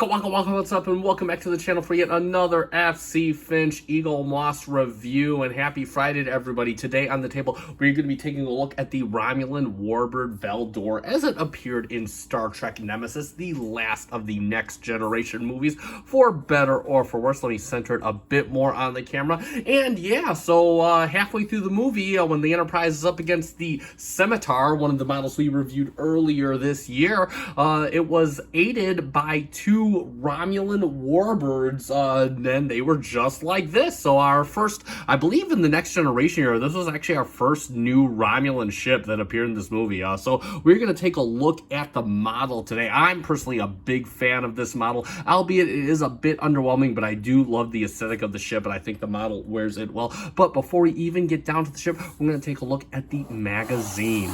Waka, what's up, and welcome back to the channel for yet another FC Finch Eaglemoss review, and happy Friday to everybody. Today on the table, we're going to be taking a look at the Romulan Warbird Valdore as it appeared in Star Trek Nemesis, the last of the Next Generation movies, for better or for worse. Let me center it a bit more on the camera. And yeah, so halfway through the movie, when the Enterprise is up against the Scimitar, one of the models we reviewed earlier this year, it was aided by two Romulan Warbirds, and they were just like this. So our first, I believe in the Next Generation era, this was actually our first new Romulan ship that appeared in this movie. So we're going to take a look at the model today. I'm personally a big fan of this model, albeit it is a bit underwhelming, but I do love the aesthetic of the ship, and I think the model wears it well. But before we even get down to the ship, we're going to take a look at the magazine.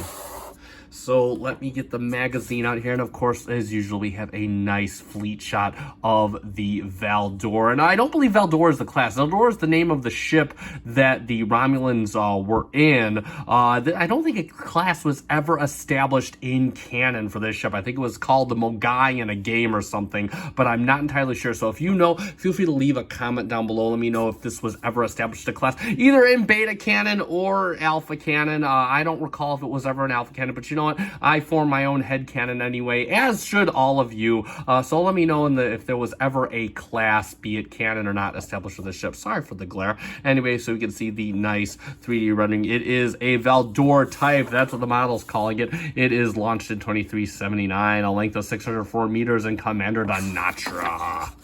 So let me get the magazine out here, and of course, as usual, we have a nice fleet shot of the Valdore. And I don't believe Valdore is the class. Valdore is the name of the ship that the Romulans were in. I don't think a class was ever established in canon for this ship. I think it was called the Mogai in a game or something, but I'm not entirely sure. So if you know, feel free to leave a comment down below. Let me know if this was ever established a class, either in beta canon or alpha canon. I don't recall if it was ever an alpha canon, but you know what? I form my own headcanon anyway, as should all of you. So let me know if there was ever a class, be it canon or not, established with the ship. Sorry for the glare. Anyway, so we can see the nice 3D rendering. It is a Valdore type. That's what the model's calling it. It is launched in 2379, a length of 604 meters, and Commander the Natra.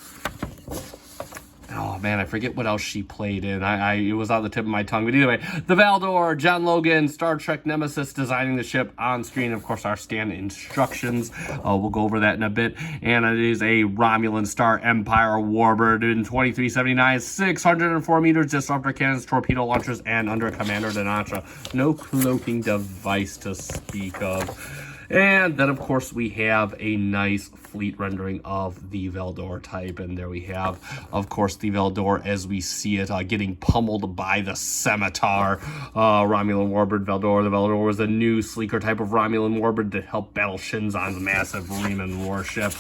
Oh man, I forget what else she played in. It was on the tip of my tongue. But anyway, the Valdore, John Logan, Star Trek Nemesis, designing the ship on screen. Of course, our stand instructions. We'll go over that in a bit. And it is a Romulan Star Empire Warbird in 2379, 604 meters, disruptor cannons, torpedo launchers, and under Commander Denatra. No cloaking device to speak of. And then, of course, we have a nice fleet rendering of the Valdore type. And there we have, of course, the Valdore as we see it getting pummeled by the Scimitar. Romulan Warbird Valdore. The Valdore was a new, sleeker type of Romulan Warbird that helped battle Shinzon's massive Reman warship.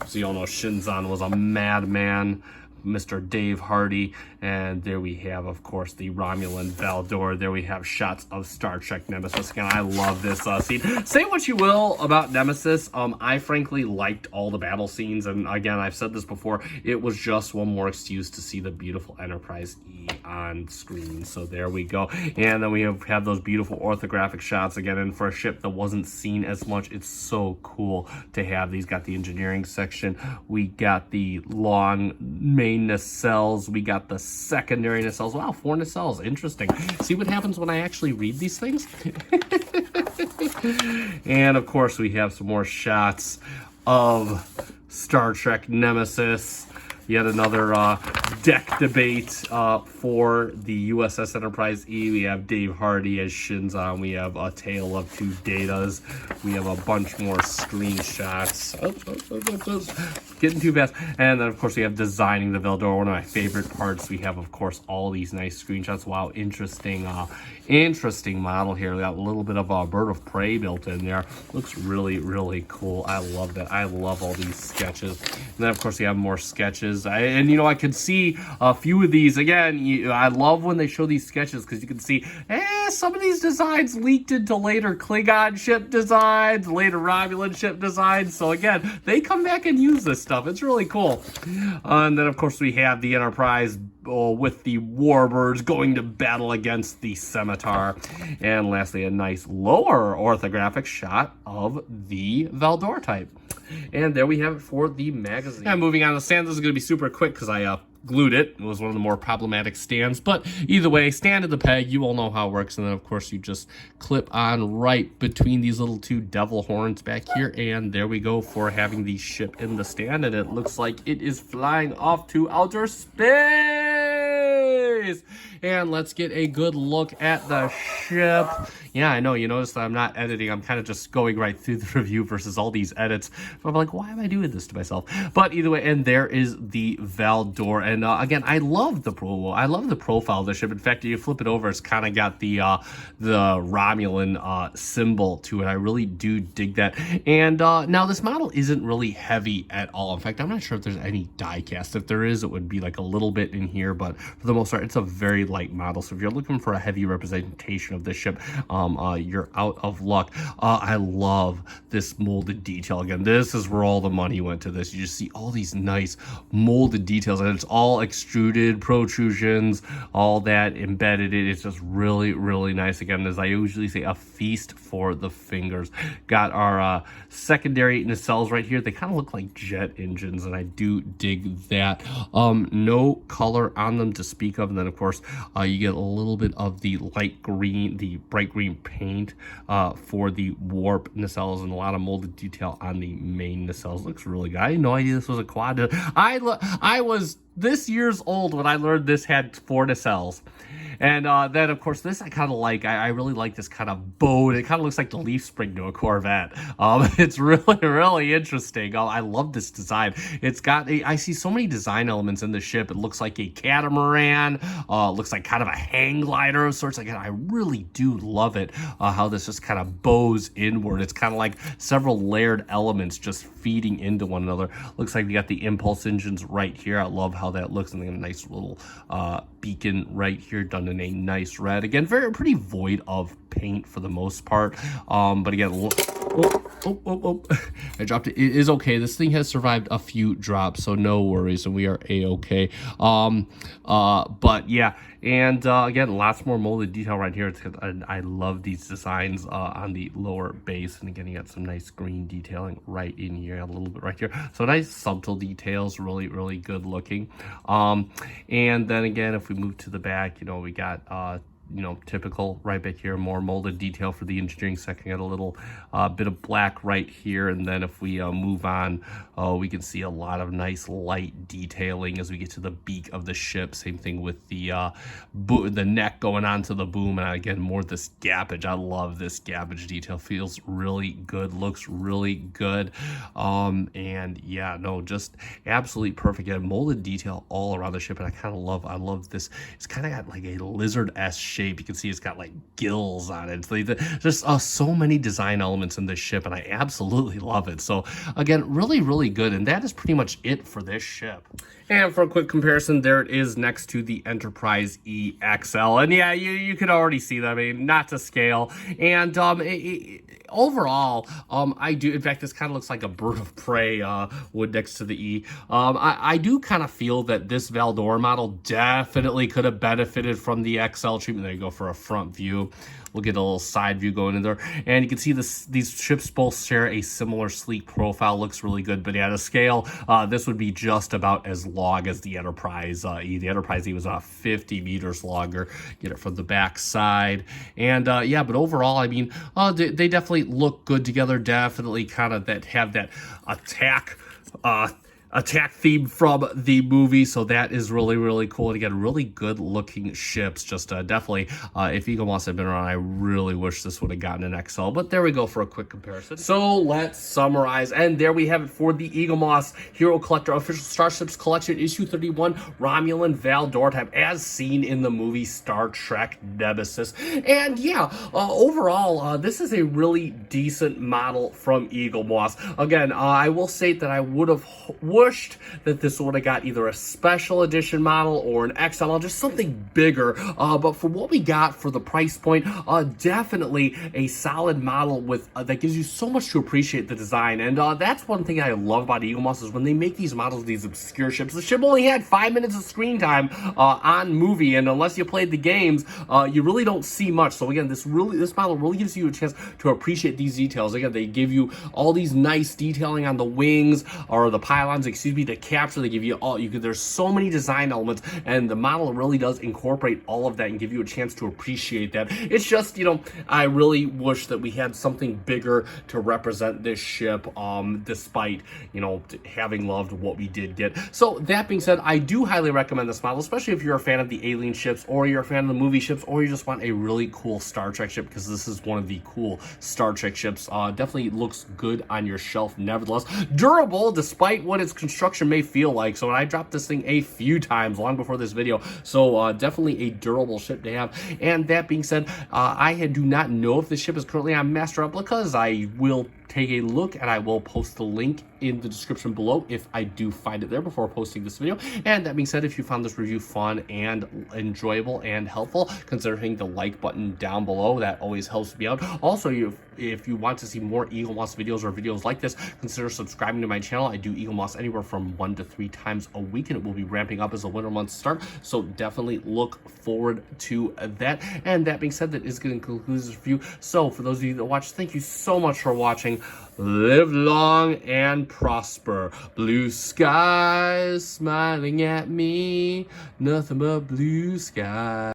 So you all know Shinzon was a madman. Mr. Dave Hardy. And there we have, of course, the Romulan Valdore. There we have shots of Star Trek Nemesis. Again, I love this scene. Say what you will about Nemesis. I frankly liked all the battle scenes. And again, I've said this before, it was just one more excuse to see the beautiful Enterprise E on screen. So there we go. And then we have those beautiful orthographic shots again. And for a ship that wasn't seen as much, it's so cool to have these. Got the engineering section. We got the long main nacelles. We got the secondary nacelles. Wow, 4 nacelles. Interesting. See what happens when I actually read these things? And of course, we have some more shots of Star Trek Nemesis. Yet another deck debate for the USS Enterprise E. We have Dave Hardy as Shinzon. We have A Tale of Two Datas. We have a bunch more screenshots. Getting too fast. And then, of course, we have designing the Valdore. One of my favorite parts. We have, of course, all these nice screenshots. Wow, interesting model here. We got a little bit of a bird of prey built in there. Looks really, really cool. I love that. I love all these sketches. And then, of course, we have more sketches. And you know, I could see a few of these. Again, I love when they show these sketches because you can see some of these designs leaked into later Klingon ship designs, later Romulan ship designs. So again, they come back and use this stuff. It's really cool. And then, of course, we have the Enterprise with the Warbirds going to battle against the Scimitar. And lastly, a nice lower orthographic shot of the Valdore type. And there we have it for the magazine. Now, moving on, the stand, this is going to be super quick because I glued it. It was one of the more problematic stands. But either way, stand at the peg. You all know how it works. And then, of course, you just clip on right between these little two devil horns back here. And there we go for having the ship in the stand. And it looks like it is flying off to outer space. and let's get a good look at the ship. Yeah, I know, you notice that I'm not editing. I'm kind of just going right through the review versus all these edits. I'm like, why am I doing this to myself? But either way, and there is the Valdore. And again, I love the profile of the ship. In fact, you flip it over, it's kind of got the Romulan symbol to it. I really do dig that. And now this model isn't really heavy at all. In fact, I'm not sure if there's any die cast. If there is, it would be like a little bit in here, but for the most part, it's a very light model. So if you're looking for a heavy representation of this ship, you're out of luck. I love this molded detail. Again, this is where all the money went to this. You just see all these nice molded details, and it's all extruded protrusions, all that embedded in. It's just really, really nice. Again, as I usually say, a feast for the fingers. Got our secondary nacelles right here. They kind of look like jet engines, and I do dig that. No color on them to speak of, and then of course you get a little bit of the light green, the bright green paint for the warp nacelles, and a lot of molded detail on the main nacelles. Looks really good. I had no idea this was a quad. I was this years old when I learned this had 4 nacelles. And then, of course, this I kind of like. I really like this kind of boat. It kind of looks like the leaf spring to a Corvette. It's really, really interesting. I love this design. It's got, I see so many design elements in the ship. It looks like a catamaran. Looks like kind of a hang glider of sorts. Again, I really do love it, how this just kind of bows inward. It's kind of like several layered elements just feeding into one another. Looks like we got the impulse engines right here. I love how that looks. And they got a nice little beacon right here done in a nice red. Again, pretty void of paint for the most part. But again, I dropped it. It is okay. This thing has survived a few drops, so no worries, and we are a-okay. But yeah, and again, lots more molded detail right here. I love these designs on the lower base, and again, you got some nice green detailing right in here, a little bit right here. So nice subtle details, really, really good looking. And then again, if we move to the back, you know, we got typical right back here, more molded detail for the engineering section. Got a little bit of black right here, and then if we move on, we can see a lot of nice light detailing as we get to the beak of the ship. Same thing with the neck going on to the boom, and again, more this gappage. I love this gappage detail. Feels really good, looks really good, and yeah, no, just absolutely perfect. Yeah, molded detail all around the ship, and I love this. It's kind of got like a lizard-esque shape. You can see it's got like gills on it. Just so many design elements in this ship, and I absolutely love it. So again, really, really good. And that is pretty much it for this ship. And for a quick comparison, there it is next to the Enterprise EXL. And yeah, you can already see that. I mean, not to scale. And overall, I do, in fact, this kind of looks like a bird of prey would next to the E. I do kind of feel that this Valdore model definitely could have benefited from the XL treatment. There you go for a front view. We'll get a little side view going in there. And you can see these ships both share a similar sleek profile. Looks really good. But yeah, to scale, this would be just about as long as the Enterprise E. The Enterprise E was 50 meters longer. Get it from the back side. And yeah, but overall, I mean, they definitely look good together. Definitely kind of have that attack theme from the movie, so that is really, really cool. And again, really good looking ships. Just definitely, if Eaglemoss had been around, I really wish this would have gotten an XL, but there we go for a quick comparison. So let's summarize, and there we have it for the Eaglemoss Hero Collector Official Starships Collection Issue 31 Romulan Valdore type, as seen in the movie Star Trek Nemesis. And yeah, overall, this is a really decent model from Eaglemoss. Again, I will say that I would have wished that this would have got either a special edition model or an XL, just something bigger. But for what we got for the price point, definitely a solid model with that gives you so much to appreciate the design. And that's one thing I love about Eaglemoss is when they make these models, these obscure ships. The ship only had 5 minutes of screen time on movie, and unless you played the games, you really don't see much. So again, this model really gives you a chance to appreciate these details. Again, they give you all these nice detailing on the wings or the pylons. the capture. They give you all, there's so many design elements, and the model really does incorporate all of that and give you a chance to appreciate that. It's just, I really wish that we had something bigger to represent this ship, despite, having loved what we did get. So that being said, I do highly recommend this model, especially if you're a fan of the alien ships, or you're a fan of the movie ships, or you just want a really cool Star Trek ship, because this is one of the cool Star Trek ships. Definitely looks good on your shelf nevertheless. Durable, despite what its construction may feel like. So I dropped this thing a few times long before this video, so definitely a durable ship to have. And that being said, I do not know if this ship is currently on Master Replicas. I will take a look, and I will post the link in the description below if I do find it there before posting this video. And that being said, if you found this review fun and enjoyable and helpful, consider hitting the like button down below. That always helps me out. Also, if you want to see more Eaglemoss videos or videos like this, consider subscribing to my channel. I do Eaglemoss anywhere from 1 to 3 times a week, and it will be ramping up as the winter months start, so definitely look forward to that. And that being said, that is going to conclude this review. So for those of you that watch, thank you so much for watching. Live long and prosper. Blue skies smiling at me, nothing but blue skies.